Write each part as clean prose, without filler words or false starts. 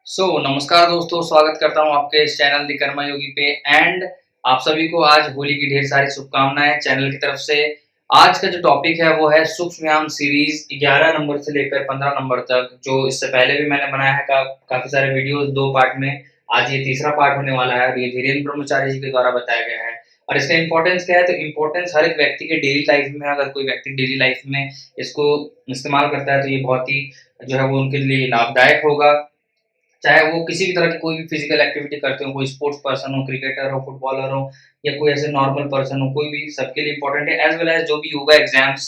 नमस्कार दोस्तों, स्वागत करता हूँ आपके इस चैनल दी कर्मा योगी पे। एंड आप सभी को आज होली की ढेर सारी शुभकामनाएं चैनल की तरफ से। आज का जो टॉपिक है वो है सूक्ष्म व्यायाम सीरीज 11 नंबर से लेकर 15 नंबर तक, जो इससे पहले भी मैंने बनाया है काफी सारे वीडियोस 2 पार्ट में। आज ये तीसरा पार्ट होने वाला है और ये धीरेन्द्र ब्रह्मचारी जी के द्वारा बताया गया है। और इसका इंपॉर्टेंस क्या है, तो इंपॉर्टेंस हर एक व्यक्ति के डेली लाइफ में, अगर कोई व्यक्ति डेली लाइफ में इसको इस्तेमाल करता है तो ये बहुत ही जो है वो उनके लिए लाभदायक होगा। चाहे वो किसी भी तरह की कोई भी फिजिकल एक्टिविटी करते हो, कोई स्पोर्ट्स पर्सन हो, क्रिकेटर हो, फुटबॉलर हो, या कोई ऐसे नॉर्मल पर्सन हो, कोई भी, सबके लिए इंपॉर्टेंट है। एज वेल एज जो भी योगा एग्जाम्स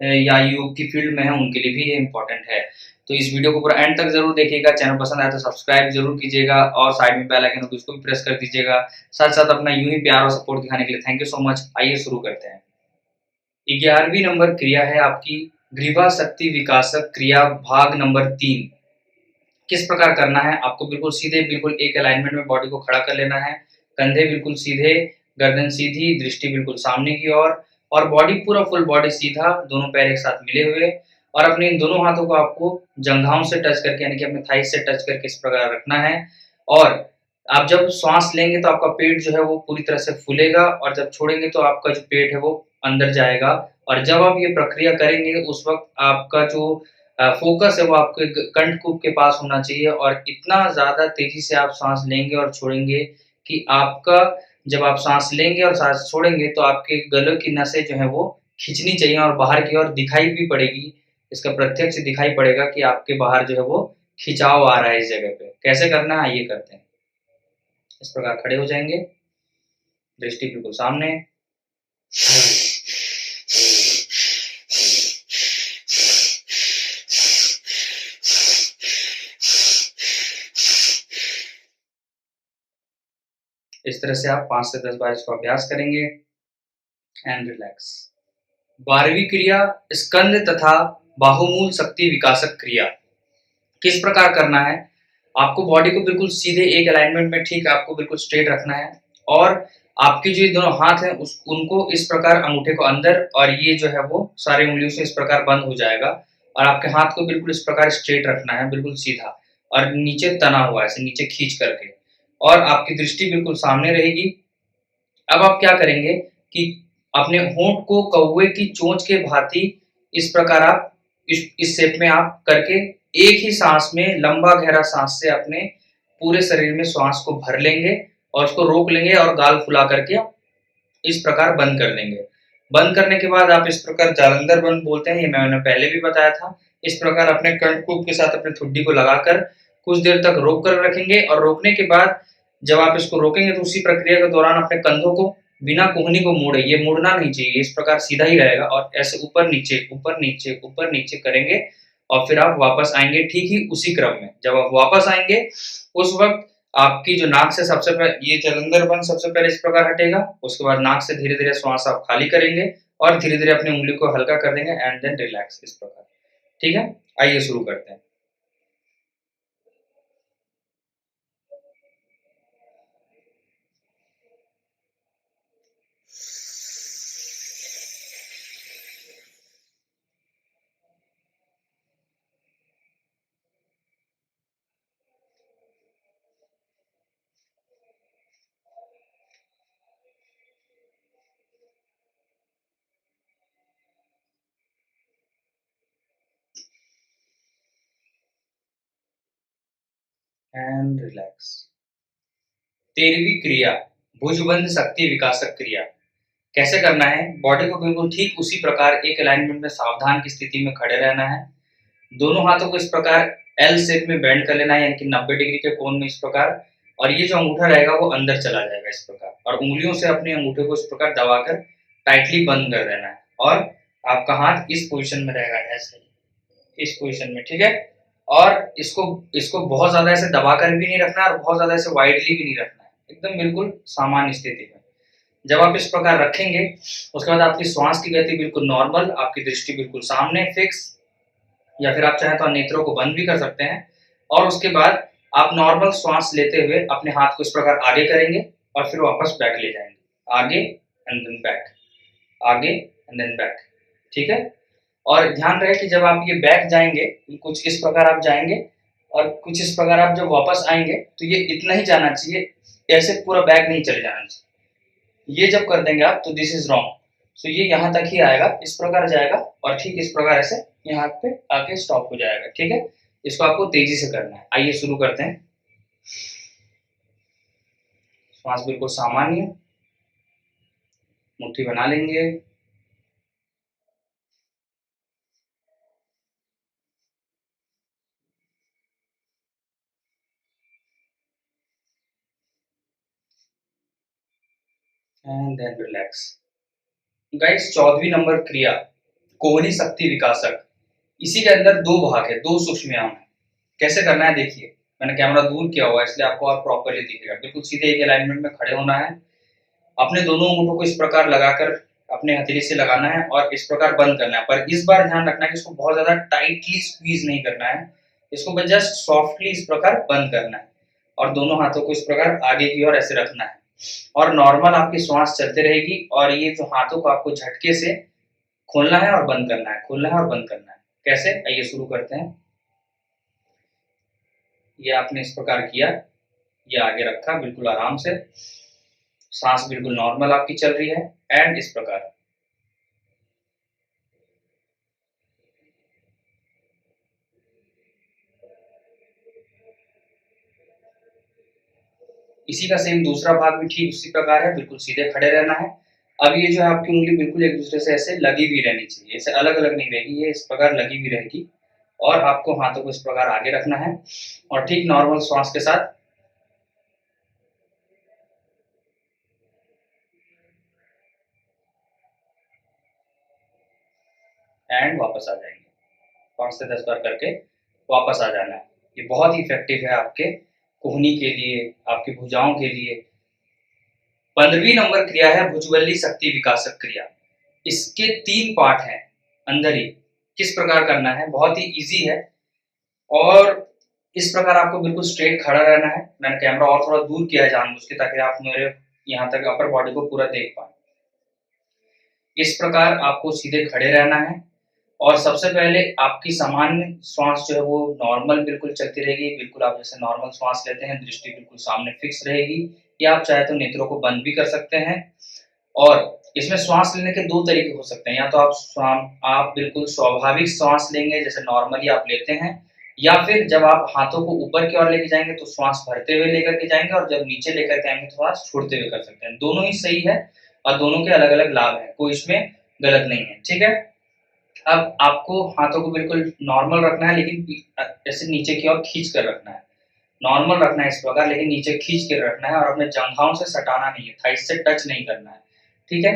या योग की फील्ड में है उनके लिए भी ये इंपॉर्टेंट है। तो इस वीडियो को पूरा एंड तक जरूर देखिएगा। चैनल पसंद आए तो सब्सक्राइब जरूर कीजिएगा और साइड में बेल आइकन उसको भी प्रेस कर दीजिएगा। साथ साथ अपना यूं ही प्यार और सपोर्ट दिखाने के लिए थैंक यू सो मच। आइए शुरू करते हैं। 11वीं नंबर क्रिया है आपकी ग्रीवा शक्ति विकासक क्रिया, भाग नंबर 3। किस प्रकार करना है आपको? बिल्कुल सीधे, बिल्कुल एक अलाइनमेंट में बॉडी को खड़ा कर लेना है। कंधे बिल्कुल सीधे, गर्दन सीधी, दृष्टि बिल्कुल सामने की ओर, और बॉडी पूरा फुल बॉडी सीधा, दोनों पैर एक साथ मिले हुए, और अपने इन दोनों हाथों को आपको जंघाओं से टच करके, यानी कि अपने थाइस से टच करके इस प्रकार रखना है। और आप जब श्वास लेंगे तो आपका पेट जो है वो पूरी तरह से फूलेगा, और जब छोड़ेंगे तो आपका जो पेट है वो अंदर जाएगा। और जब आप ये प्रक्रिया करेंगे उस वक्त आपका जो फोकस है वो आपके कंठकूप के पास होना चाहिए, और इतना ज़्यादा तेज़ी से आप साँस लेंगे और छोड़ेंगे कि आपका, जब आप साँस लेंगे और साँस छोड़ेंगे तो आपके गले की नसें जो हैं वो खींचनी चाहिए और बाहर की ओर दिखाई भी पड़ेगी। इसका प्रत्यक्ष दिखाई पड़ेगा कि आपके बाहर जो है वो खिंचाव आ रहा है इस जगह पे। कैसे करना है आइए करते हैं। इस प्रकार खड़े हो जाएँगे, दृष्टि बिल्कुल सामने। इस तरह से आप 5 से 10 बार इसको अभ्यास करेंगे एंड रिलैक्स। 12वीं क्रिया स्कंद तथा बाहुमूल शक्ति विकासक क्रिया। किस प्रकार करना है? आपको बॉडी को बिल्कुल सीधे एक अलाइनमेंट में, ठीक आपको बिल्कुल स्ट्रेट रखना है, और आपके जो दोनों हाथ हैं उनको इस प्रकार अंगूठे को अंदर, और ये जो है वो सारी उंगलियों से इस प्रकार बंद हो जाएगा, और आपके हाथ को बिल्कुल इस प्रकार स्ट्रेट रखना है, बिल्कुल सीधा, और नीचे तना हुआ, ऐसे नीचे खींच करके, और आपकी दृष्टि बिल्कुल सामने रहेगी। अब आप क्या करेंगे कि अपने होंठ को कौवे की चोंच के भांति इस प्रकार आप इस शेप में आप करके एक ही सांस में लंबा गहरा सांस से अपने पूरे शरीर में श्वास को भर लेंगे, और उसको रोक लेंगे और गाल फुला करके इस प्रकार बंद कर देंगे। बंद करने के बाद आप इस प्रकार जालंधर बंद बोलते हैं, ये मैंने पहले भी बताया था। इस प्रकार अपने कंठकूप के साथ अपने ठुड्डी को लगाकर कुछ देर तक रोक कर रखेंगे, और रोकने के बाद जब आप इसको रोकेंगे तो उसी प्रक्रिया के दौरान अपने कंधों को बिना कोहनी को मोड़े, ये मुड़ना नहीं चाहिए, इस प्रकार सीधा ही रहेगा, और ऐसे ऊपर नीचे ऊपर नीचे ऊपर नीचे करेंगे, और फिर आप वापस आएंगे ठीक ही उसी क्रम में। जब आप वापस आएंगे उस वक्त आपकी जो नाक से सबसे पहले ये जालंधर बंद सबसे पहले इस प्रकार हटेगा, उसके बाद नाक से धीरे धीरे श्वास आप खाली करेंगे, और धीरे धीरे अपनी उंगली को हल्का कर देंगे एंड देन रिलैक्स, इस प्रकार। ठीक है, आइए शुरू करते हैं। And relax. 13वीं क्रिया भुजबंध शक्ति विकासक क्रिया। कैसे करना है? बॉडी को बिल्कुल ठीक उसी प्रकार एक अलाइनमेंट में सावधान की स्थिति में खड़े रहना है। दोनों हाथों को इस प्रकार एल शेप में बेंड कर लेना है, यानी कि 90 डिग्री के कोण में इस प्रकार, और ये जो अंगूठा रहेगा वो अंदर चला जाएगा इस प्रकार, और उंगलियों से अपने अंगूठे को इस प्रकार दबाकर टाइटली बंद कर देना है, और आपका हाथ इस पोजीशन में रहेगा, ऐसे इस पोजीशन में। ठीक है, और इसको इसको बहुत ज्यादा ऐसे दबाकर भी नहीं रखना है और बहुत ज्यादा ऐसे वाइडली भी नहीं रखना है, एकदम बिल्कुल सामान्य स्थिति में। जब आप इस प्रकार रखेंगे उसके बाद आपकी श्वास की गति बिल्कुल नॉर्मल, आपकी दृष्टि बिल्कुल सामने फिक्स, या फिर आप चाहें तो नेत्रों को बंद भी कर सकते हैं, और उसके बाद आप नॉर्मल श्वास लेते हुए अपने हाथ को इस प्रकार आगे करेंगे और फिर वापस बैक ले जाएंगे, आगे एंड देन बैक, आगे एंड देन बैक। ठीक है, और ध्यान रहे कि जब आप ये बैक जाएंगे कुछ इस प्रकार आप जाएंगे, और कुछ इस प्रकार आप जब वापस आएंगे तो ये इतना ही जाना चाहिए, ऐसे पूरा बैग नहीं चले जाना चाहिए। ये जब कर देंगे आप तो दिस इज रॉन्ग। सो ये यहाँ तक ही आएगा, इस प्रकार जाएगा और ठीक इस प्रकार ऐसे यहाँ पे आके स्टॉप हो जाएगा। ठीक है, इसको आपको तेजी से करना है। आइए शुरू करते हैं। श्वास बिल्कुल सामान्य, मुट्ठी बना लेंगे। And then relax. गाइस 14वीं नंबर क्रिया कोहनी शक्ति विकासक, इसी के अंदर दो भाग है, दो सूक्ष्म व्यायाम है। कैसे करना है देखिए, मैंने कैमरा दूर किया हुआ है इसलिए आपको और प्रॉपर्ली दिखेगा। बिल्कुल सीधे एक अलाइनमेंट में खड़े होना है, अपने दोनों अंगूठों को इस प्रकार लगाकर अपने हथेली से लगाना है और इस प्रकार बंद करना है। पर इस बार ध्यान रखना है कि इसको बहुत ज्यादा टाइटली स्क्वीज नहीं करना है, इसको बस जस्ट सॉफ्टली इस प्रकार बंद करना है और दोनों हाथों को इस प्रकार आगे की ओर ऐसे रखना है और नॉर्मल आपकी श्वास चलते रहेगी। और ये जो हाथों को आपको झटके से खोलना है और बंद करना है, खोलना है और बंद करना है। कैसे, आइए शुरू करते हैं। ये आपने इस प्रकार किया, ये आगे रखा बिल्कुल आराम से, सांस बिल्कुल नॉर्मल आपकी चल रही है एंड इस प्रकार। इसी का सेम दूसरा भाग भी ठीक उसी प्रकार है, बिल्कुल सीधे खड़े रहना है। अब ये जो है आपकी उंगली बिल्कुल एक दूसरे से ऐसे लगी भी रहनी चाहिए, ऐसे अलग अलग नहीं रहेगी, ये इस प्रकार लगी भी रहेगी और आपको हाथों को इस प्रकार आगे रखना है और ठीक नॉर्मल श्वास के साथ एंड वापस आ जाएंगे। 5 से 10 बार करके वापस आ जाना है। ये बहुत ही इफेक्टिव है आपके कोहनी के लिए, आपकी भुजाओं के लिए। 15वीं नंबर क्रिया है भुजबल्ली शक्ति विकासक क्रिया। इसके 3 पार्ट हैं अंदर ही। किस प्रकार करना है, बहुत ही इजी है और इस प्रकार आपको बिल्कुल स्ट्रेट खड़ा रहना है। मैंने कैमरा और थोड़ा दूर किया है जानबूझ के ताकि आप मेरे यहाँ तक अपर बॉडी को पूरा देख पाए। इस प्रकार आपको सीधे खड़े रहना है और सबसे पहले आपकी सामान्य श्वास जो है वो नॉर्मल बिल्कुल चलती रहेगी। बिल्कुल आप जैसे नॉर्मल श्वास लेते हैं, दृष्टि बिल्कुल सामने फिक्स रहेगी, या आप चाहे तो नेत्रों को बंद भी कर सकते हैं। और इसमें श्वास लेने के 2 तरीके हो सकते हैं, या तो आप बिल्कुल स्वाभाविक श्वास लेंगे जैसे नॉर्मली आप लेते हैं, या फिर जब आप हाथों को ऊपर की ओर लेके जाएंगे तो श्वास भरते हुए लेकर के जाएंगे और जब नीचे लेकर के आएंगे तो श्वास छोड़ते हुए कर सकते हैं। दोनों ही सही है और दोनों के अलग अलग लाभ हैं, कोई इसमें गलत नहीं है। ठीक है, अब आपको हाथों को बिल्कुल नॉर्मल रखना है, लेकिन ऐसे नीचे की ओर खींच कर रखना है। नॉर्मल रखना है इस प्रकार, लेकिन नीचे खींच के रखना है और अपने जंघाओं से सटाना नहीं है, थाइस से टच नहीं करना है। ठीक है,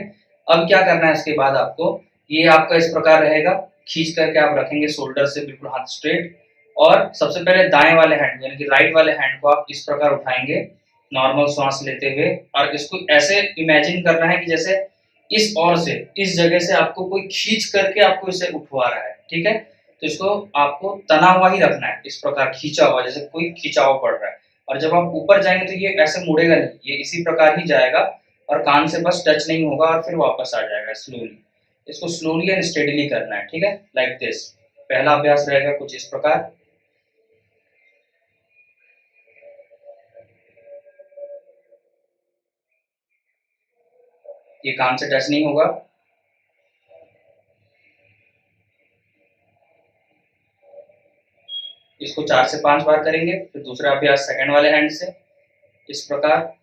अब क्या करना है इसके बाद आपको, ये आपका इस प्रकार रहेगा, खींच करके आप रखेंगे शोल्डर से बिल्कुल हाथ स्ट्रेट और सबसे पहले दाएं वाले हैंड यानी कि राइट वाले हैंड को आप इस प्रकार उठाएंगे नॉर्मल श्वास लेते हुए और इसको ऐसे इमेजिन करना है कि जैसे इस ओर से, इस जगह से आपको कोई खींच करके आपको इसे उठवा रहा है। ठीक है, तो इसको आपको तना हुआ ही रखना है, इस प्रकार खींचा हुआ, जैसे कोई खिंचाव पड़ रहा है। और जब आप ऊपर जाएंगे तो ये ऐसे मुड़ेगा नहीं, ये इसी प्रकार ही जाएगा और कान से बस टच नहीं होगा और फिर वापस आ जाएगा स्लोली। इसको स्लोली एंड स्टेडीली करना है। ठीक है, लाइक दिस। पहला अभ्यास रहेगा कुछ इस प्रकार। ये कान से टच नहीं होगा। इसको 4 से 5 बार करेंगे। फिर दूसरा अभ्यास सेकंड वाले हैंड से इस प्रकार।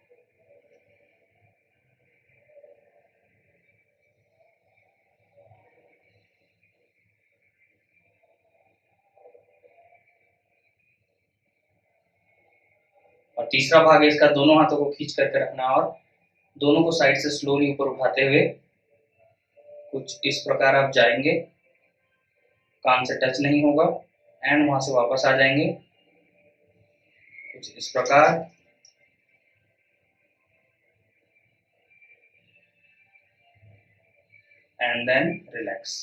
और तीसरा भाग है इसका, दोनों हाथों को खींच करके रखना और दोनों को साइड से स्लोली ऊपर उठाते हुए कुछ इस प्रकार आप जाएंगे, कान से टच नहीं होगा एंड वहां से वापस आ जाएंगे कुछ इस प्रकार एंड देन रिलैक्स।